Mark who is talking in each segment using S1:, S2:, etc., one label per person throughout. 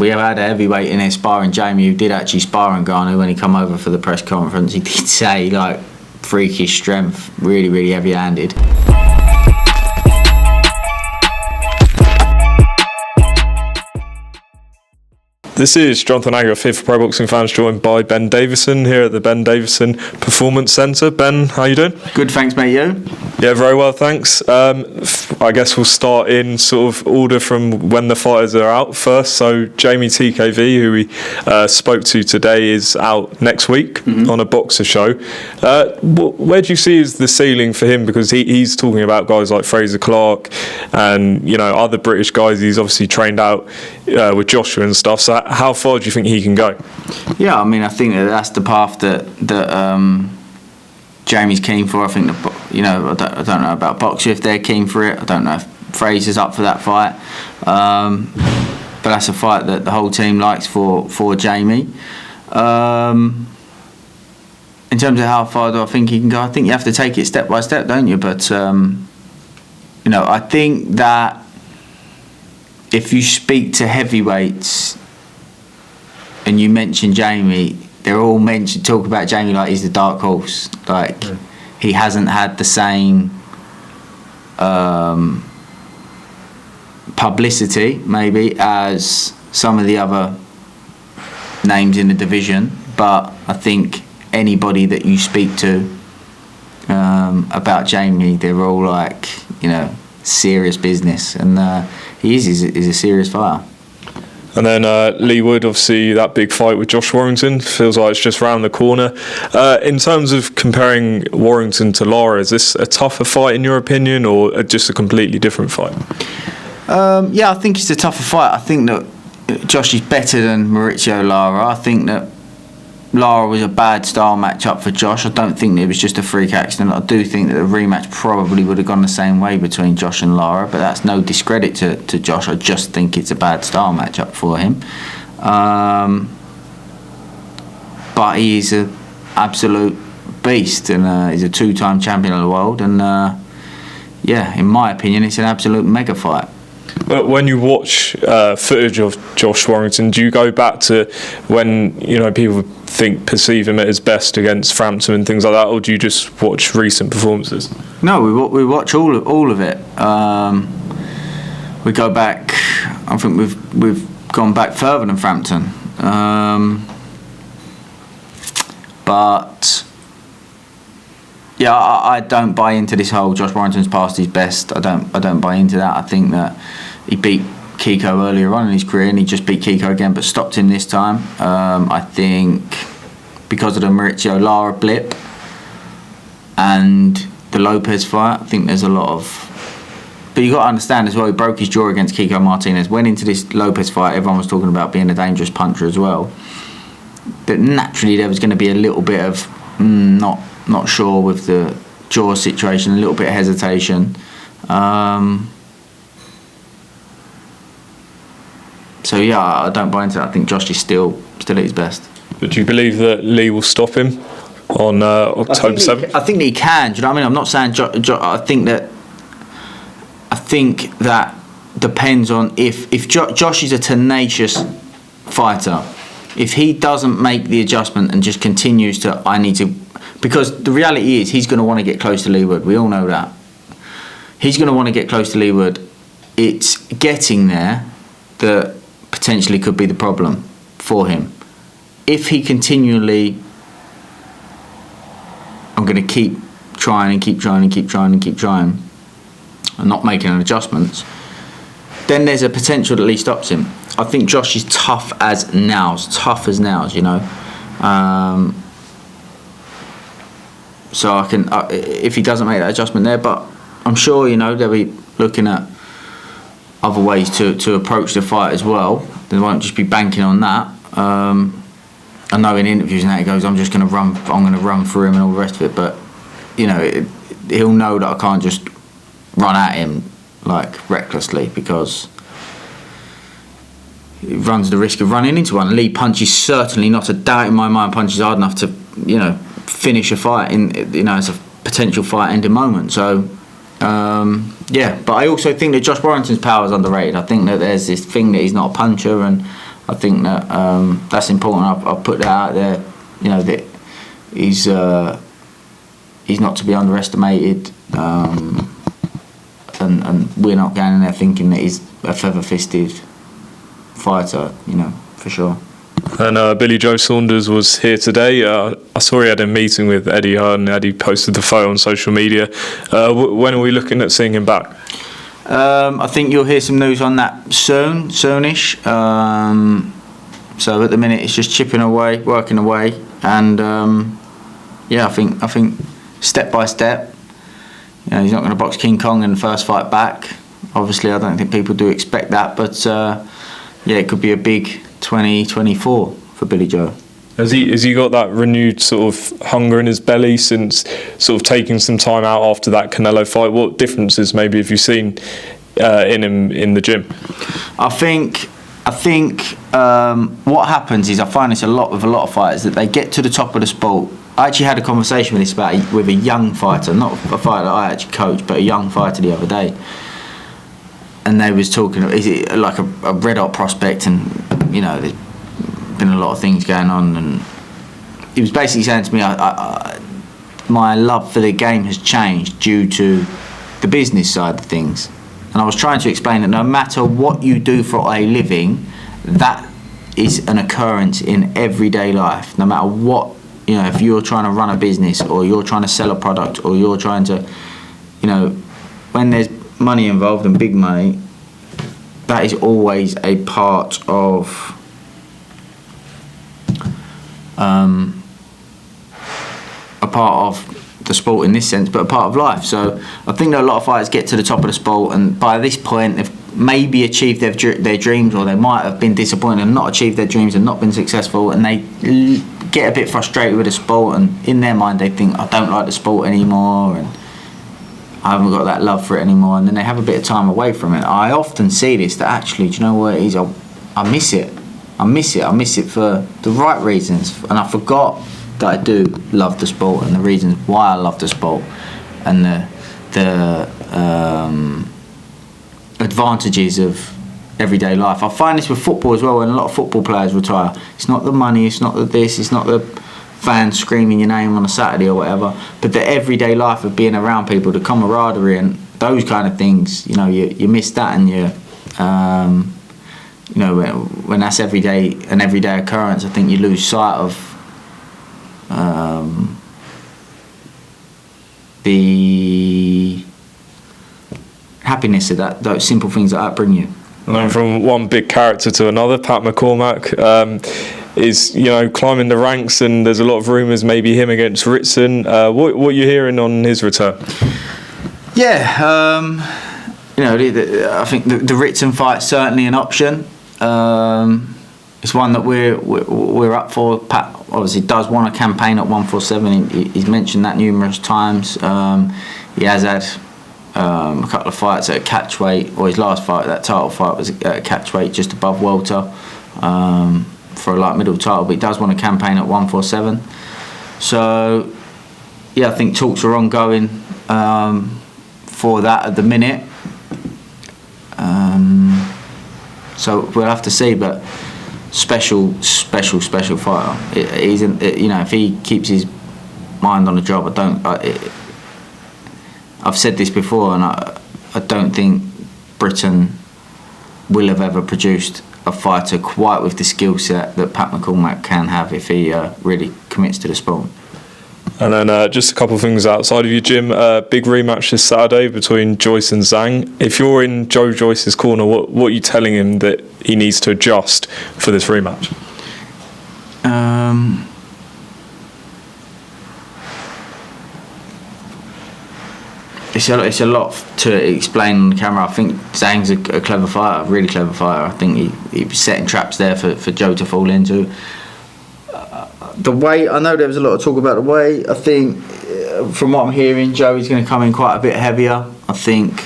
S1: we have had a heavyweight in there sparring Jeamie, who did actually spar Ngannou when he come over for the press conference. He did say, like, freakish strength, really, really heavy-handed.
S2: This is Jonathan Agger, Fifth Pro Boxing Fans, joined by Ben Davison here at the Ben Davison Performance Centre. Ben, how you doing?
S1: Good, thanks, mate. You?
S2: Yeah, very well, thanks. I guess we'll start in sort of order from when the fighters are out first. So Jeamie TKV, who we spoke to today, is out next week on a boxer show. Where do you see is the ceiling for him? Because he's talking about guys like Fraser Clark and, you know, other British guys. He's obviously trained out with Joshua and stuff. So how far do you think he can go? Yeah,
S1: I mean, I think that's the path that Jamie's keen for. I think that, you know, I don't know about Boxer if they're keen for it. I don't know if Fraser's up for that fight, but that's a fight that the whole team likes for Jeamie. In terms of how far do I think he can go, I think you have to take it step by step, don't you? But you know, I think that if you speak to heavyweights and you mention Jeamie, they're all talk about Jeamie like he's the dark horse. Like, he hasn't had the same publicity, maybe, as some of the other names in the division. But I think anybody that you speak to about Jeamie, they're all like, you know, serious business. And he's a serious fighter.
S2: And then Leigh Wood, obviously, that big fight with Josh Warrington, feels like it's just round the corner. In terms of comparing Warrington to Lara, is this a tougher fight in your opinion, or just a completely different fight?
S1: Yeah, I think it's a tougher fight. I think that Josh is better than Mauricio Lara. I think that Lara was a bad style matchup for Josh. I don't think it was just a freak accident. I do think that the rematch probably would have gone the same way between Josh and Lara, but that's no discredit to Josh. I just think it's a bad style matchup for him. But he is an absolute beast, and he's a two-time champion of the world, and yeah, in my opinion, it's an absolute mega fight.
S2: But when you watch footage of Josh Warrington, do you go back to when, you know, people perceive him at his best against Frampton and things like that, or do you just watch recent performances?
S1: No, we watch all of it. We go back. I think we've gone back further than Frampton, but yeah, I don't buy into this whole Josh Warrington's past his best. I don't buy into that. I think that he beat Kiko earlier on in his career, and he just beat Kiko again, but stopped him this time. I think because of the Mauricio Lara blip and the Lopez fight, I think there's a lot of. But you got to understand as well, he broke his jaw against Kiko Martinez. Went into this Lopez fight, everyone was talking about being a dangerous puncher as well. That naturally there was going to be a little bit of not sure with the jaw situation, a little bit of hesitation. So yeah, I don't buy into that. I think Josh is still at his best.
S2: But do you believe that Lee will stop him on October 7th?
S1: I think that he can. Do you know what I mean? I'm not saying I think that depends on if Josh is a tenacious fighter. If he doesn't make the adjustment and just continues to, because the reality is he's going to want to get close to Leigh Wood. We all know that. He's going to want to get close to Leigh Wood. It's getting there that potentially could be the problem for him. If he continually, I'm going to keep trying and not making any adjustments, then there's a potential that Lee stops him. I think Josh is tough as nails, you know. So I can, if he doesn't make that adjustment there, but I'm sure, you know, they'll be looking at other ways to approach the fight as well. They won't just be banking on that. I know in interviews and that he goes, I'm going to run through him and all the rest of it. But, you know, he'll know that I can't just run at him like recklessly, because he runs the risk of running into one. Lee punches, certainly not a doubt in my mind, punches hard enough to, you know, finish a fight in, you know, as a potential fight-ending moment. So, yeah. But I also think that Josh Warrington's power is underrated. I think that there's this thing that he's not a puncher, and I think that that's important. I'll put that out there. You know, that he's not to be underestimated, and we're not going in there thinking that he's a feather-fisted fighter. You know, for sure.
S2: And Billy Joe Saunders was here today. I saw he had a meeting with Eddie Hearn. Eddie posted the photo on social media. When are we looking at seeing him back?
S1: I think you'll hear some news on that soonish. So at the minute it's just chipping away, working away, and I think step by step. You know, he's not going to box King Kong in the first fight back. Obviously, I don't think people do expect that, but it could be a big 2024 for Billy Joe.
S2: Has he got that renewed sort of hunger in his belly since sort of taking some time out after that Canelo fight? What differences maybe have you seen in him in the gym? I think
S1: what happens is, I find this a lot with a lot of fighters, that they get to the top of the sport. I actually had a conversation with this with a young fighter, not a fighter that I actually coach, but a young fighter the other day. And they was talking, is it like a red hot prospect, and you know, there's been a lot of things going on, and he was basically saying to me, my love for the game has changed due to the business side of things. And I was trying to explain that no matter what you do for a living, that is an occurrence in everyday life. No matter what, you know, if you're trying to run a business, or you're trying to sell a product, or you're trying to, you know, when there's money involved, and big money, that is always a part of the sport in this sense, but a part of life. So I think that a lot of fighters get to the top of the sport, and by this point they've maybe achieved their dreams, or they might have been disappointed and not achieved their dreams and not been successful, and they get a bit frustrated with the sport, and in their mind they think, I don't like the sport anymore, and I haven't got that love for it anymore, and then they have a bit of time away from it. I often see this, that actually, do you know what it is? I miss it. I miss it for the right reasons, and I forgot that I do love the sport, and the reasons why I love the sport, and the advantages of everyday life. I find this with football as well, when a lot of football players retire. It's not the money, it's not the this, it's not the fans screaming your name on a Saturday or whatever, but the everyday life of being around people, the camaraderie and those kind of things. You know, you miss that, and you know, when that's an everyday occurrence, I think you lose sight of the happiness of that, those simple things that bring you.
S2: And then from one big character to another, Pat McCormack is, you know, climbing the ranks, and there's a lot of rumours maybe him against Ritson. What are you hearing on his return?
S1: Yeah, you know, I think the Ritson fight's certainly an option. It's one that we're up for. Pat obviously does want a campaign at 147. He's mentioned that numerous times. He has had a couple of fights at a catchweight, or his last fight, that title fight, was at a catchweight just above welter, for a light middle title, but he does want a campaign at 147. So yeah, I think talks are ongoing for that at the minute. So we'll have to see, but special fighter. You know, if he keeps his mind on the job, I've said this before, and I don't think Britain will have ever produced a fighter quite with the skill set that Pat McCormack can have if he really commits to the sport.
S2: And then just a couple of things outside of your gym. Big rematch this Saturday between Joyce and Zhang. If you're in Joe Joyce's corner, what are you telling him that he needs to adjust for this rematch?
S1: It's a lot to explain on the camera. I think Zhang's a clever fighter, a really clever fighter. I think he was setting traps there for Joe to fall into. The weight, I know there was a lot of talk about the weight. I think, from what I'm hearing, Joey's going to come in quite a bit heavier. I think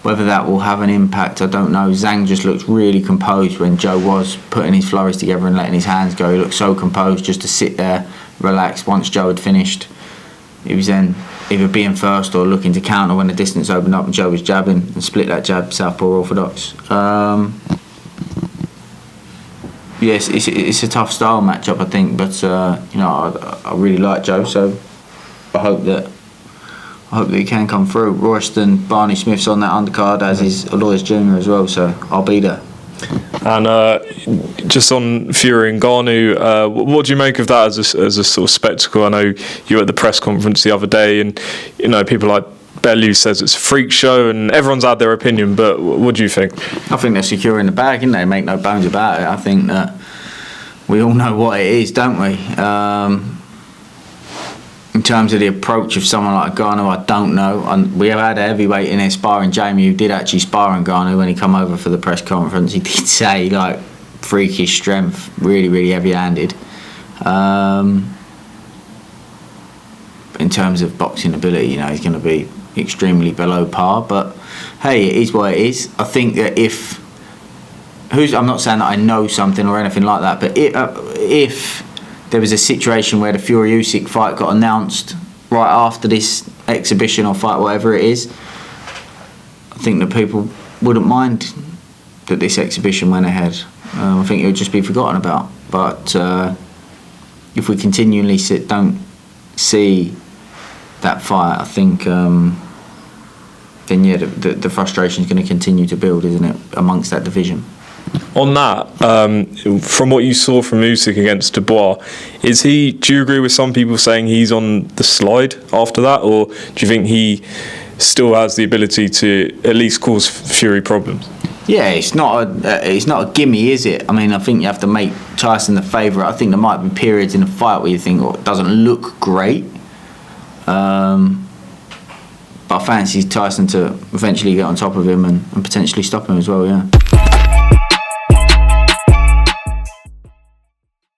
S1: whether that will have an impact, I don't know. Zhang just looked really composed when Joe was putting his flurries together and letting his hands go. He looked so composed just to sit there, relax, once Joe had finished. he was then either being first or looking to counter when the distance opened up and Joe was jabbing and split that jab, southpaw orthodox. Yes, it's a tough style matchup, I think, but I really like Joe, so I hope that he can come through. Royston Barney Smith's on that undercard, as is Alois Jr. as well, so I'll be there.
S2: And just on Fury and Ngannou, what do you make of that as a sort of spectacle? I know you were at the press conference the other day, and people like Bellew says it's a freak show, and everyone's had their opinion. But what do you think? I
S1: think they're securing the bag, and they make no bones about it. I think that we all know what it is, don't we? In terms of the approach of someone like Ngannou, I don't know. We have had a heavyweight in there sparring Jeamie, who did actually spar Ngannou when he come over for the press conference. He did say, like, freakish strength, really, really heavy-handed. In terms of boxing ability, he's going to be extremely below par. But, hey, it is what it is. I think that I'm not saying that I know something or anything like that, but if there was a situation where the Fury Usyk fight got announced right after this exhibition or fight, whatever it is, I think that people wouldn't mind that this exhibition went ahead. I think it would just be forgotten about. But if we continually don't see that fight, I think then the frustration is going to continue to build, isn't it, amongst that division.
S2: On that, from what you saw from Usyk against Dubois, do you agree with some people saying he's on the slide after that, or do you think he still has the ability to at least cause Fury problems?
S1: Yeah, it's not a gimme, is it? I mean, I think you have to make Tyson the favourite. I think there might be periods in the fight where you think, it doesn't look great. But I fancy Tyson to eventually get on top of him and potentially stop him as well, yeah.